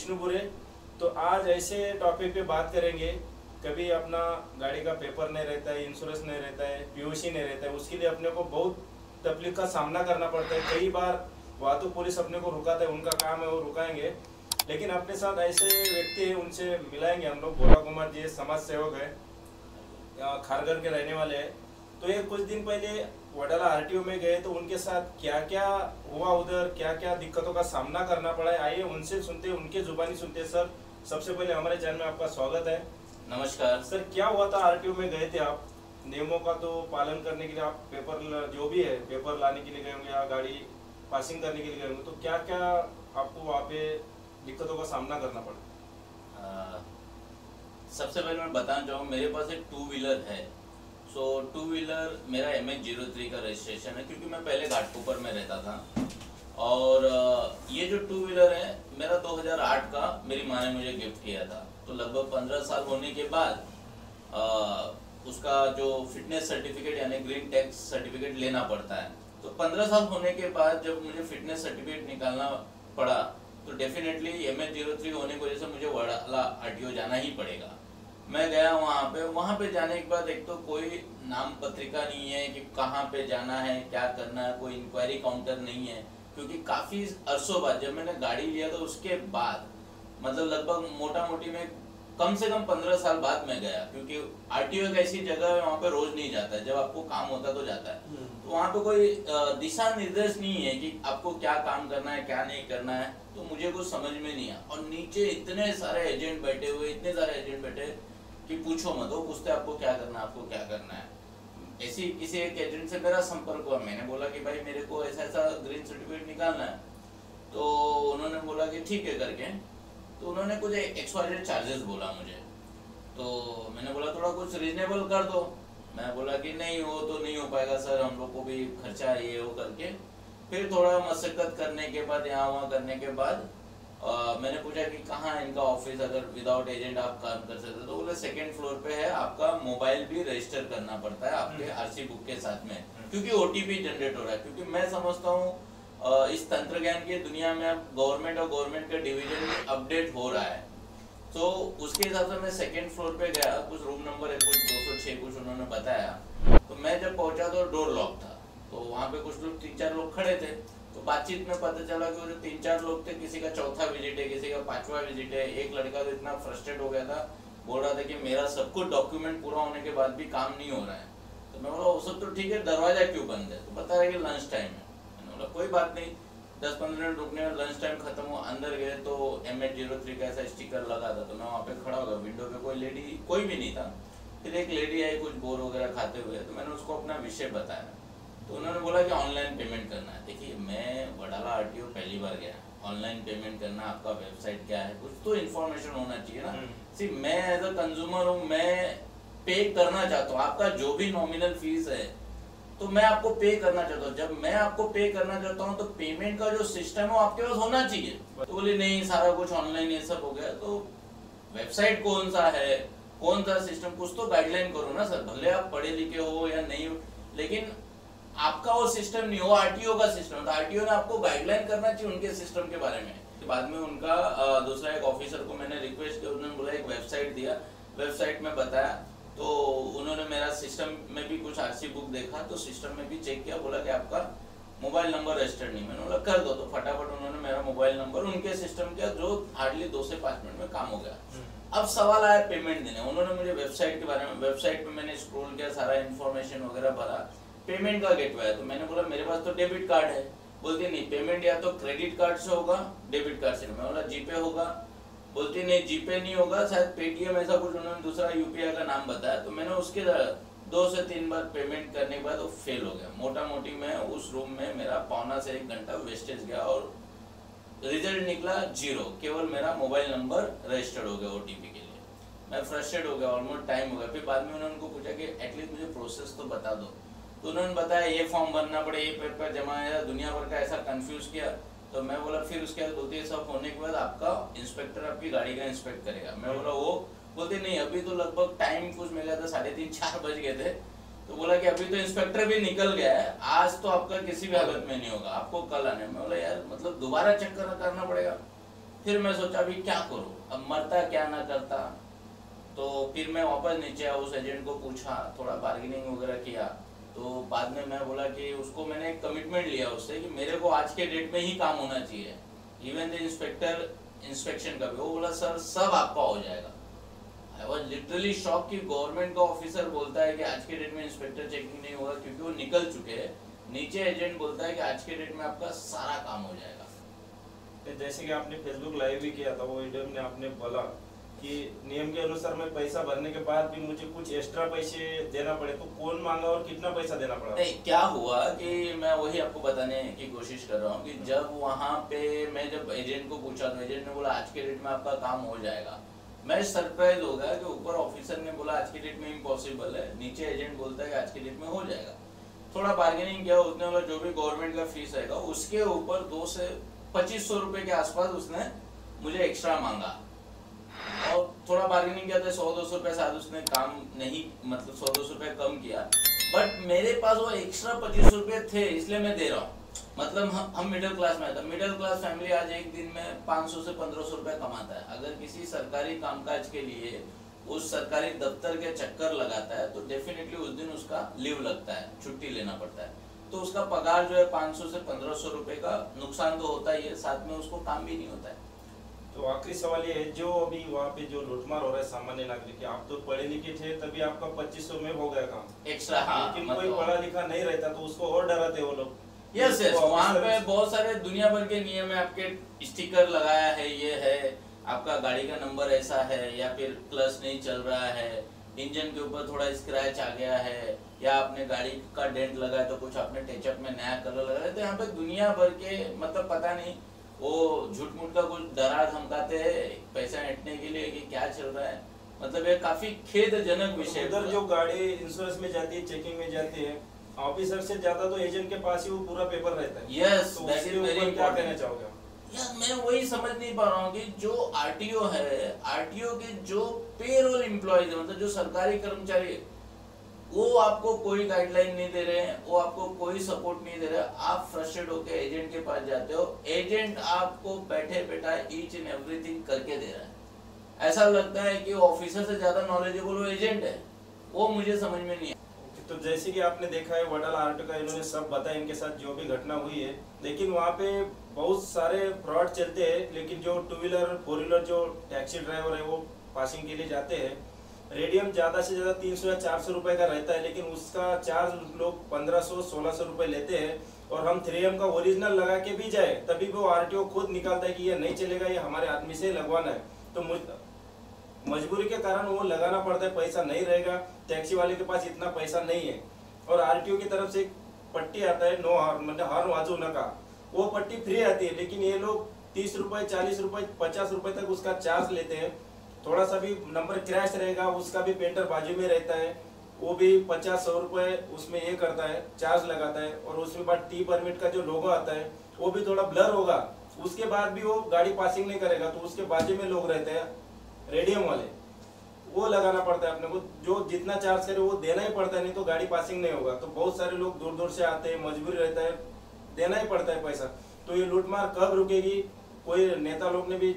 विष्णुपुरे। तो आज ऐसे टॉपिक पे बात करेंगे, कभी अपना गाड़ी का पेपर नहीं रहता है, इंश्योरेंस नहीं रहता है, पीयूसी नहीं रहता है, उसके लिए अपने को बहुत तकलीफ का सामना करना पड़ता है। कई बार वाहतुक पुलिस अपने को रुकाता है, उनका काम है वो रुकाएंगे। लेकिन अपने साथ ऐसे व्यक्ति हैं, उनसे मिलाएंगे हम लोग। भोला कुमार जी समाज सेवक है, खारगर के रहने वाले हैं। तो ये कुछ दिन पहले वडाला आरटीओ में गए, तो उनके साथ क्या क्या हुआ, उधर क्या क्या दिक्कतों का सामना करना पड़ा है, आइए उनसे सुनते, उनके जुबानी सुनते। सर, सबसे पहले हमारे चैनल में आपका स्वागत है। नमस्कार सर, क्या हुआ था? आरटीओ में गए थे आप, नियमों का तो पालन करने के लिए आप पेपर जो भी है पेपर लाने के लिए गए होंगे या गाड़ी पासिंग करने के लिए गए होंगे, तो क्या क्या आपको वहाँ पे दिक्कतों का सामना करना पड़ा? सबसे पहले मैं बताना चाहूँ, मेरे पास एक टू व्हीलर है। सो टू व्हीलर मेरा MH03 का रजिस्ट्रेशन है, क्योंकि मैं पहले घाटकोपर में रहता था। और ये जो टू व्हीलर है मेरा 2008 का मेरी माँ ने मुझे गिफ्ट किया था। तो लगभग 15 साल होने के बाद उसका जो फिटनेस सर्टिफिकेट यानी ग्रीन टैक्स सर्टिफिकेट लेना पड़ता है। तो 15 साल होने के बाद जब मुझे फिटनेस सर्टिफिकेट निकालना पड़ा, तो डेफिनेटली MH03 होने की वजह से मुझे वडाला आरटीओ जाना ही पड़ेगा। मैं गया वहाँ पे जाने के बाद एक तो कोई नाम पत्रिका नहीं है कि कहाँ पे जाना है, क्या करना है, कोई इंक्वायरी काउंटर नहीं है। क्योंकि काफ़ी अरसों बाद जब मैंने गाड़ी लिया तो उसके बाद मतलब लगभग मोटा मोटी में कम से कम 15 साल बाद मैं गया। क्योंकि आरटीओ एक ऐसी जगह है वहाँ पे रोज नहीं जाता है, जब आपको काम होता तो जाता है। तो वहाँ पे कोई दिशा निर्देश नहीं है कि आपको क्या काम करना है क्या नहीं करना है। तो मुझे कुछ समझ में नहीं आया। और नीचे इतने सारे एजेंट बैठे हुए, इतने सारे एजेंट बैठे कि पूछो मत। वो पूछते आपको क्या करना है, आपको क्या करना है। ऐसी किसी एक एजेंट से मेरा संपर्क हुआ। मैंने बोला कि भाई मेरे को ऐसा ऐसा ग्रीन सर्टिफिकेट निकालना है। तो उन्होंने बोला कि ठीक है करके। तो उन्होंने कुछ XYZ चार्जेस बोला मुझे। तो मैंने बोला थोड़ा कुछ रीजनेबल कर दो। मैं बोला कि नहीं वो तो नहीं हो पाएगा सर, हम लोग को भी खर्चा है ये वो करके। फिर थोड़ा मशक्कत करने के बाद, यहाँ वहाँ करने के बाद मैंने पूछा कि कहाँ है इनका ऑफिस, अगर विदाउट एजेंट आप काम कर सकते। तो बोले सेकेंड फ्लोर पे है, आपका मोबाइल भी रजिस्टर करना पड़ता है आपके आरसी बुक के साथ में, क्योंकि OTP जनरेट हो रहा है। क्योंकि मैं समझता हूँ इस तंत्र ज्ञान की दुनिया में अब गवर्नमेंट और गवर्नमेंट के डिवीजन में अपडेट हो रहा है। तो उसके हिसाब से मैं सेकेंड फ्लोर पे गया। कुछ रूम नंबर है, कुछ 206 कुछ उन्होंने बताया। तो मैं जब पहुंचा तो डोर लॉक था। तो वहाँ पे कुछ लोग 3-4 लोग खड़े थे। तो बातचीत में पता चला कि वो जो 3-4 लोग थे, किसी का चौथा विजिट है, किसी का 5वां विजिट है। एक लड़का तो इतना फ्रस्ट्रेट हो गया था, बोल रहा था कि मेरा सब कुछ डॉक्यूमेंट पूरा होने के बाद भी काम नहीं हो रहा है। तो मैं बोला वो सब तो ठीक है, दरवाजा क्यों बंद है? तो बता रहे कि लंच टाइम है। मैंने बोला कोई बात नहीं, 10-15 मिनट रुकने में लंच टाइम खत्म हुआ। अंदर गए तो MH03 का ऐसा स्टिकर लगा था। तो मैं वहाँ पे खड़ा हो गया, विंडो पे कोई लेडी कोई भी नहीं था। फिर एक लेडी आई कुछ बोर वगैरह खाते हुए। तो मैंने उसको अपना विषय बताया। तो उन्होंने बोला कि ऑनलाइन पेमेंट करना है। देखिए मैं वडाला आरटीओ पहली बार गया, ऑनलाइन पेमेंट करना, आपका वेबसाइट क्या है, कुछ तो इन्फॉर्मेशन होना चाहिए ना। सी मैं एज अ कंज्यूमर हूँ, मैं पे करना चाहता हूँ। आपका जो भी नॉमिनल फीस है तो मैं आपको पे करना चाहता हूँ। जब मैं आपको पे करना चाहता हूँ तो पेमेंट का जो सिस्टम है वो आपके पास होना चाहिए। तो बोले नहीं सारा कुछ ऑनलाइन ये सब हो गया। तो वेबसाइट कौन सा है, कौन सा सिस्टम, कुछ तो गाइडलाइन करो ना सर। भले आप पढ़े लिखे हो या नहीं हो, लेकिन आपका वो सिस्टम नहीं हो, आरटीओ का सिस्टम। तो आरटीओ ने आपको गाइडलाइन करना चाहिए उनके सिस्टम के बारे में। बाद में उनका दूसरा एक ऑफिसर को मैंने रिक्वेस्ट किया, उन्होंने बोला एक वेबसाइट दिया, वेबसाइट में बताया। तो उन्होंने मेरा सिस्टम में भी कुछ आरसी बुक देखा, तो सिस्टम में भी चेक किया, बोला कि आपका मोबाइल नंबर रजिस्टर्ड नहीं। मैंने बोला कर दो। तो फटाफट उन्होंने मेरा मोबाइल नंबर उनके सिस्टम किया, जो हार्डली 2 से 5 मिनट में काम हो गया। अब सवाल आया पेमेंट देने। उन्होंने मुझे वेबसाइट के बारे में, वेबसाइट पे मैंने स्क्रॉल किया, सारा इन्फॉर्मेशन वगैरह भरा, पेमेंट का गेटवे है। तो मैंने बोला मेरे पास तो डेबिट कार्ड है। बोलती नहीं, पेमेंट या तो क्रेडिट कार्ड से होगा, डेबिट कार्ड से। मैं बोला जीपे होगा। बोलती नहीं जीपे नहीं होगा, शायद पेटीएम ऐसा कुछ उन्होंने दूसरा UPI का नाम बताया। तो मैंने उसके 2 से 3 बार पेमेंट करने के बाद वो फेल हो गया। मोटा मोटी मैं उस रूम में मेरा पौना से 1 घंटा वेस्टेज गया और रिजल्ट निकला 0। केवल मेरा मोबाइल नंबर रजिस्टर्ड हो गया OTP के लिए। मैं फ्रस्ट्रेट हो गया, ऑलमोस्ट टाइम हो गया। फिर बाद में उन्होंने उनको पूछा कि एटलीस्ट मुझे प्रोसेस तो बता दो। तो उन्होंने बताया ये फॉर्म भरना पड़े, ये पेपर जमा है, दुनिया भर का ऐसा कंफ्यूज किया। तो मैं बोला फिर उसके बाद बोलती है सब होने के बाद आपका इंस्पेक्टर आपकी गाड़ी का इंस्पेक्ट करेगा। मैं बोला वो, बोलते नहीं अभी तो लगभग टाइम कुछ मिल गया था, 3:30-4 बज गए थे। तो बोला कि अभी तो इंस्पेक्टर भी निकल गया है, आज तो आपका किसी भी हालत में नहीं होगा, आपको कल आने। मैं बोला यार मतलब दोबारा चेक करना पड़ेगा। फिर मैं सोचा अभी क्या करूँ, अब मरता क्या ना करता। तो फिर मैं वापस नीचे आया, उस एजेंट को पूछा, थोड़ा बार्गेनिंग वगैरह किया। तो बाद में मैं बोला कि उसको मैंने एक कमिटमेंट लिया उससे कि मेरे को आज के डेट में ही काम होना चाहिए, इवन द इंस्पेक्शन का भी। वो बोला सर सब आपका हो जाएगा। आई वॉज लिटरली शॉक कि गवर्नमेंट का ऑफिसर बोलता है कि आज के डेट में इंस्पेक्टर चेकिंग नहीं होगा क्योंकि वो निकल चुके हैं। नीचे एजेंट बोलता है कि आज के डेट में आपका सारा काम हो जाएगा। जैसे कि आपने फेसबुक लाइव भी किया था, वो वीडियो में आपने बोला कि नियम के अनुसार मैं पैसा भरने के बाद भी मुझे कुछ एक्स्ट्रा पैसे देना पड़े, तो कौन मांगा और कितना पैसा देना पड़ा? नहीं, क्या हुआ कि मैं वही आपको बताने की कोशिश कर रहा हूँ कि जब वहाँ पे मैं जब एजेंट को पूछा तो एजेंट ने बोला आज के डेट में आपका काम हो जाएगा। मैं सरप्राइज हो गया कि ऊपर ऑफिसर ने बोला आज के डेट में इम्पॉसिबल है, नीचे एजेंट बोलता है कि आज के डेट में हो जाएगा। थोड़ा बार्गेनिंग किया, उसने बोला जो भी गवर्नमेंट का फीस आएगा उसके ऊपर 2 से 2500 रुपए के आसपास उसने मुझे एक्स्ट्रा मांगा। और थोड़ा बार्गेनिंग किया था, 100-200 रुपए शायद उसने काम नहीं, मतलब 100-200 रुपए कम किया। बट मेरे पास वो एक्स्ट्रा 2500 रुपए थे, इसलिए मैं दे रहा हूँ। मतलब हम मिडिल क्लास में था, मिडिल क्लास फैमिली आज एक दिन में 500 से 1500 रुपए कमाता है। अगर किसी सरकारी कामकाज के लिए उस सरकारी दफ्तर के चक्कर लगाता है तो डेफिनेटली उस दिन उसका लीव लगता है, छुट्टी लेना पड़ता है। तो उसका पगार जो है 500 से 1500 रुपए का नुकसान तो होता ही है, साथ में उसको काम भी नहीं होता है। तो आखिरी सवाल ये है, जो अभी वहाँ पे जो लूटमार हो रहा है सामान्य नागरिक, आप तो पढ़े लिखे थे तभी आपका 2500 में हो गया काम एक्स्ट्रा। हाँ, लेकिन कोई पढ़ा लिखा नहीं रहता तो उसको और डराते वो लोग। यस वहाँ पे बहुत सारे दुनिया भर के नियम है, आपके स्टिकर लगाया है, ये है, आपका गाड़ी का नंबर ऐसा है, या फिर क्लच नहीं चल रहा है, इंजन के ऊपर थोड़ा स्क्रैच आ गया है, या आपने गाड़ी का डेंट लगा है तो कुछ आपने टचअप में नया कलर लगा है। तो यहाँ पे दुनिया भर के, मतलब पता नहीं वो झूठ मूठ का कुछ डरा धमकाते हैं पैसा ऐंठने के लिए कि क्या चल रहा है। मतलब ये काफी खेदजनक विषय। उधर जो गाड़ी इंश्योरेंस में जाती है, चेकिंग में जाती है, ऑफिसर से ज्यादा तो एजेंट के पास ही वो पूरा पेपर रहता है। यस, तो दैट इज वेरी क्या इंपॉर्टेंट। कहना चाहोगे? यार मैं वही समझ नहीं पा रहा हूँ कि जो आरटीओ है, आरटीओ के जो पेरोल एम्प्लॉयज है, मतलब जो सरकारी कर्मचारी है, वो आपको कोई गाइडलाइन नहीं दे रहे हैं, वो आपको कोई सपोर्ट नहीं दे रहे। आप फ्रस्ट्रेट होकर एजेंट के पास जाते हो, एजेंट आपको बैठे बैठा ईच एंड एवरीथिंग करके दे रहा है। ऐसा लगता है कि ऑफिसर से ज्यादा नॉलेजेबल वो एजेंट है, वो मुझे समझ में नहीं है। तो जैसे कि आपने देखा है वडाल आर्ट का, इन्होंने सब बताया इनके साथ जो भी घटना हुई है, लेकिन वहाँ पे बहुत सारे फ्रॉड चलते हैं। लेकिन जो 2 व्हीलर 4 व्हीलर जो टैक्सी ड्राइवर है वो पासिंग के लिए जाते हैं, रेडियम ज्यादा से ज्यादा 300 या 400 रुपए का रहता है, लेकिन उसका चार्ज लोग 1500-1600 रुपए लेते हैं। और हम 3M का ओरिजिनल लगा के भी जाए तभी वो आरटीओ खुद निकालता है कि ये नहीं चलेगा, ये हमारे आदमी से लगवाना है। तो मजबूरी के कारण वो लगाना पड़ता है, पैसा नहीं रहेगा, टैक्सी वाले के पास इतना पैसा नहीं है। और आरटीओ की तरफ से एक पट्टी आता है, नो हॉर्न, मतलब हॉर्न वाजू न का, वो पट्टी फ्री आती है, लेकिन ये लोग 30 रुपए, 40 रुपए, 50 रुपए तक उसका चार्ज लेते हैं। थोड़ा सा भी नंबर क्रैश रहेगा उसका भी पेंटर बाजू में रहता है, वो भी 50-100 रुपए उसमें ये करता है, चार्ज लगाता है। और उसके बाद टी परमिट का जो लोगो आता है वो भी थोड़ा ब्लर होगा, उसके बाद भी वो गाड़ी पासिंग नहीं करेगा। तो उसके बाजू में लोग रहते हैं रेडियम वाले, वो लगाना पड़ता है अपने को, जो जितना चार्ज करे वो देना ही पड़ता है, नहीं तो गाड़ी पासिंग नहीं होगा। तो बहुत सारे लोग दूर दूर से आते हैं, मजबूरी रहता है, देना ही पड़ता है पैसा। तो ये लूटमार कब रुकेगी? कोई नेता लोग ने भी,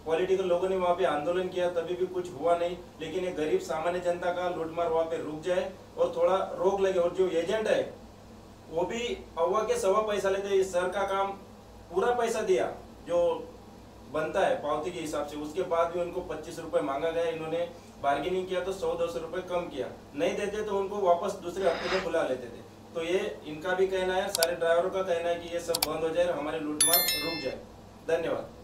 पॉलिटिकल लोगों ने वहाँ पे आंदोलन किया तभी भी कुछ हुआ नहीं, लेकिन एक गरीब सामान्य जनता का लूटमार वहाँ पे रुक जाए और थोड़ा रोक लगे। और जो एजेंट है वो भी अव्वा के सवा पैसा लेते हैं, सर का काम पूरा पैसा दिया जो बनता है पावती के हिसाब से, उसके बाद भी उनको 25 रुपए मांगा गया। इन्होंने बार्गेनिंग किया तो 100-200 रुपए कम किया, नहीं देते तो उनको वापस दूसरे हफ्ते में बुला लेते थे। तो ये इनका भी कहना है, सारे ड्राइवरों का कहना है कि ये सब बंद हो जाए, हमारे लूटमार रुक जाए। धन्यवाद।